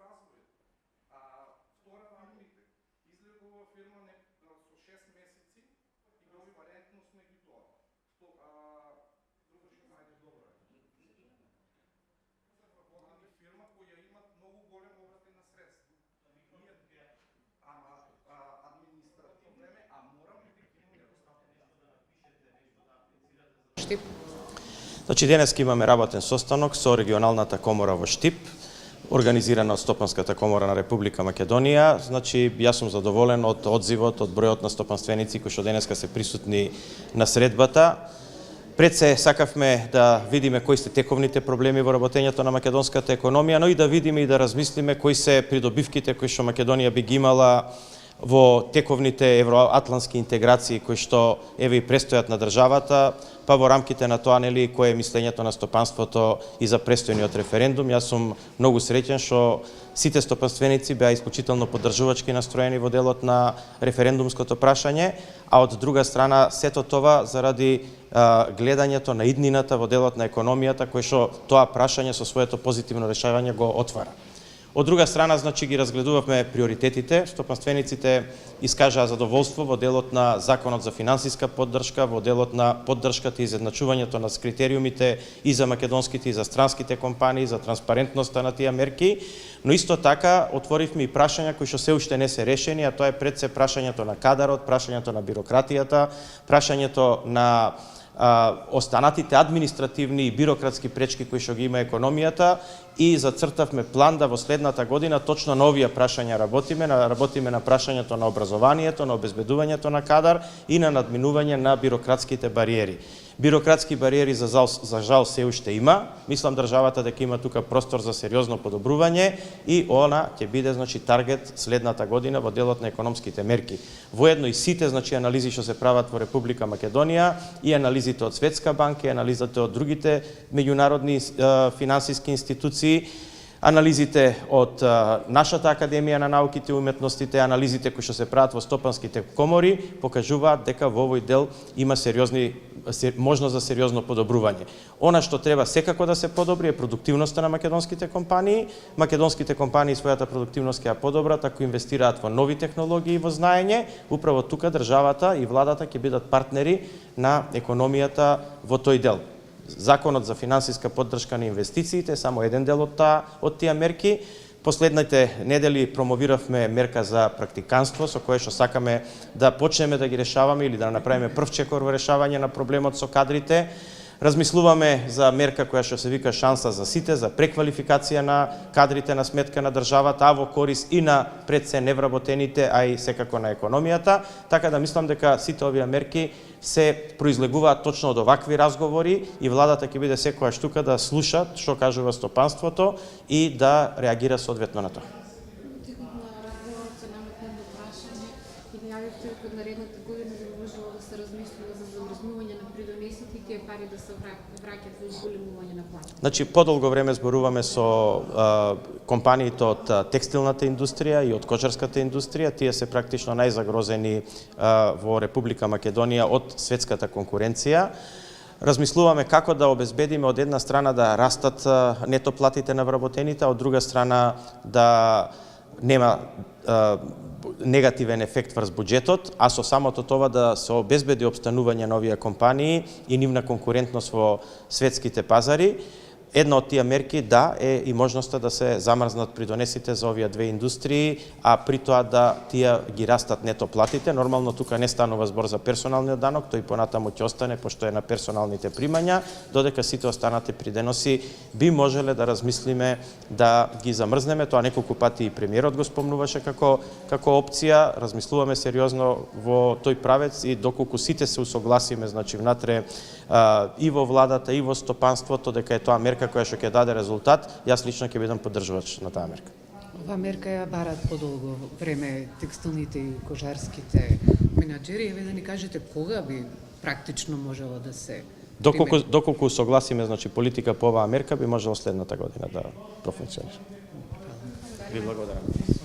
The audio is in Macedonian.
развој. Втора работите, излегува фирма со 6 месеци и го валентност меѓу тоа. Друга што најде добра. Фирма која има многу голем обрат на средства. Ама административно време, мораме да ги имаме Штип. Значи, денеска имаме работен состанок со регионалната комора во Штип, организирана од Стопанската комора на Република Македонија. Значи, јас сум задоволен од одзивот, од бројот на стопанственици кои што денеска се присутни на средбата. Пред се сакавме да видиме кои се тековните проблеми во работењето на македонската економија, но и да видиме и да размислиме кои се придобивките кои што Македонија би ги имала во тековните евроатлантски интеграции кои што еве и престојат на државата, па во рамките на тоа нели кое е мислењето на стопанството и за престојниот референдум. Јас сум многу среќен што сите стопанственици беа исклучително поддржувачки настроени во делот на референдумското прашање, а од друга страна сето тоа заради гледањето на иднината во делот на економијата кој што тоа прашање со своето позитивно решавање го отвара. Од друга страна, значи, ги разгледувавме приоритетите. Стопанствениците искажаа задоволство во делот на Законот за финансиска поддршка, во делот на поддршката и изедначувањето на критериумите и за македонските и за странските компании, за транспарентноста на тие мерки, но исто така отворивме и прашања кои што се уште не се решени, а тоа е пред се прашањето на кадарот, прашањето на бирократијата, прашањето на останатите административни и бирократски пречки кои што ги има економијата и зацртавме план да во следната година точно на овие прашања работиме на прашањето на образованието, на обезбедувањето на кадар и на надминување на бирократските бариери. Бирократски бариери за жал се уште има. Мислам државата дека има тука простор за сериозно подобрување и она ќе биде значи таргет следната година во делот на економските мерки. Воедно и сите значи анализи што се прават во Република Македонија и анализите од Светска банка, и анализите од другите меѓународни финансиски институции, анализите од нашата Академија на науките и уметностите, анализите кои што се прават во стопанските комори, покажуваат дека во овој дел има можност за сериозно подобрување. Она што треба секако да се подобри е продуктивноста на македонските компании. Македонските компании својата продуктивност ќе ја подобрат ако инвестираат во нови технологии и во знаење. Управо тука државата и владата ќе бидат партнери на економијата во тој дел. Законот за финансиска поддршка на инвестициите е само еден дел од тие мерки. Последните недели промовиравме мерка за практиканство со кое што сакаме да почнеме да ги решаваме или да направиме прв чекор во решавање на проблемот со кадрите. Размислуваме за мерка која што се вика шанса за сите, за преквалификација на кадрите на сметка на државата, а во корис и на пред се невработените, а и секако на економијата. Така да мислам дека сите овие мерки се произлегуваат точно од овакви разговори и владата ќе биде секојаш тука да слуша што кажува стопанството и да реагира соодветно на тоа. Наредната година би можело да се размислува за замрзнување на придонесите и тие пари да се враќат во зголемување на плати. Значи, подолго време зборуваме со компаниите од текстилната индустрија и од кочарската индустрија. Тие се практично најзагрозени во Република Македонија од светската конкуренција. Размислуваме како да обезбедиме од една страна да растат нето платите на вработените, а од друга страна да нема негативен ефект врз буџетот, а со самото тоа да се обезбеди обстанување на овие компании и нивна конкурентност во светските пазари. Една од тие мерки е и можноста да се замрзнат придонесите за овие две индустрии, а при тоа да тие ги растат нето платите. Нормално тука не станува збор за персоналниот данок, тој понатаму ќе остане пошто е на персоналните примања, додека сите останати придоноси би можеле да размислиме да ги замрзнеме. Тоа неколку пати и премиерот го спомнуваше како опција. Размислуваме сериозно во тој правец и доколку сите се усогласиме, значи внатре и во владата и во стопанството дека е тоа мерка која што ќе даде резултат, јас лично ќе бидам поддржувач на таа мерка. Оваа мерка ја бараат подолго време текстилните и кожарските менаџери. Еве да ни кажете кога би практично можела да се Доколку согласиме, значи политика по оваа мерка би можело следната година да профункционира. Ви благодарам.